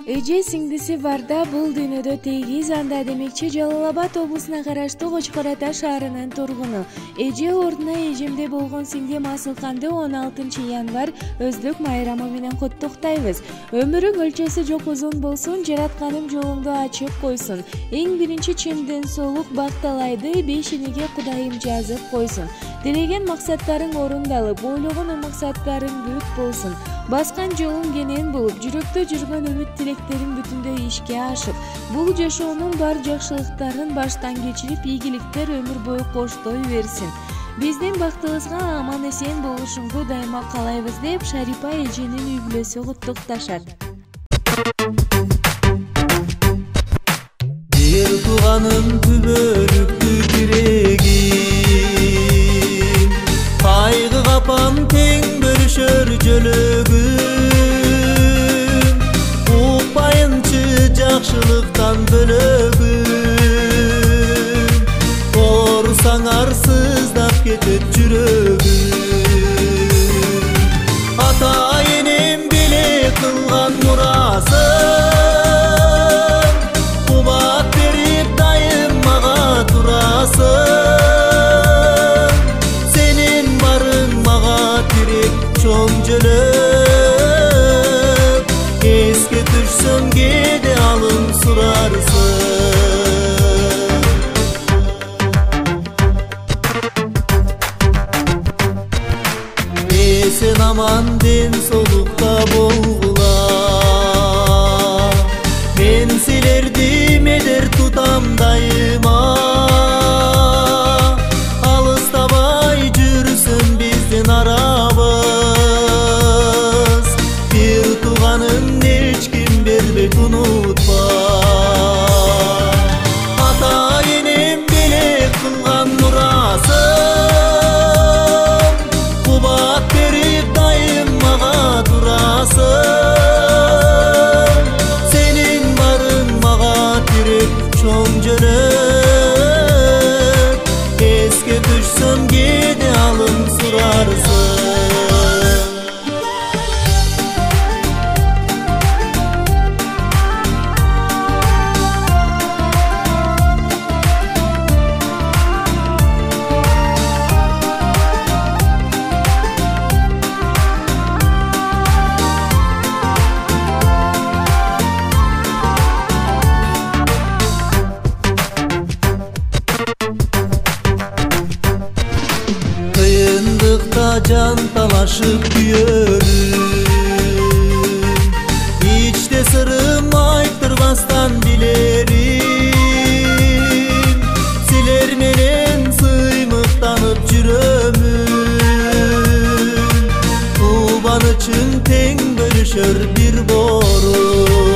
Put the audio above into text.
Эже сиңдиси барда бул дүйнөдө тийгиз анда демекчи Жалал Абад облусуна караштуу Кочкор Ата шаарынын тургуну. Эже ордуна эжемде болгон сиңдим Асылканды 16 январь өздүк майрамы менен куттуктайбыз. Өмүрүң өлчөсү жок узун болсун, жаратканым жолуңду ачык койсун. Эң биринчи чындын солук бакталайды, бешиниге Кудайым жазып койсун. Дилеген максаттарың орундалып, ойлогон максаттарың бүт болсун. Баскан жолуң кенен болуп, жүрөктө жүргөн үмүт тилектериң бүтүндөй ишке ашып, бул жашоонун бар жакшылыктарын баштан кечирип, ийгиликтер өмүр бою коштой берсин. Биздин бактыбызга аман эсен болушуңду дайыма каалайбыз деп Шарипа эженин үй бүлөсү куттукташат. Бир туганым күбөлүктү тирегим, кайгы капам тең бөлүшөр жөлөгүм. Укпайынчы жакшылыктан бөлөгүм, орусаң арсыздап кетет жүрөгүм. Ата энем беле кылган мурасын кубат берип дайым мага турасың. Сенин барың мага тирек чоң жөлөк, эске түшсөм кээде алым сурарсың. Эсен аман ден солукта болгула, мен силерди медер тутам дайыма. Алыстабай жүрсүн биздин арабыз, бир туганын эч ким бербейт унутпа. Ата энем белек кылган мурасын кубат берип дайым мага турасың. Сенин барың мага тирек чоң жөлөк, эске түшсөм кээде алым сурарсың. Кыйындыкта жан талашып күйөрүм, ичте сырым айттырбастан билерим. Силер менен сыймыктанып жүрөмүн, кубанычын тең бөлүшөр бир борун.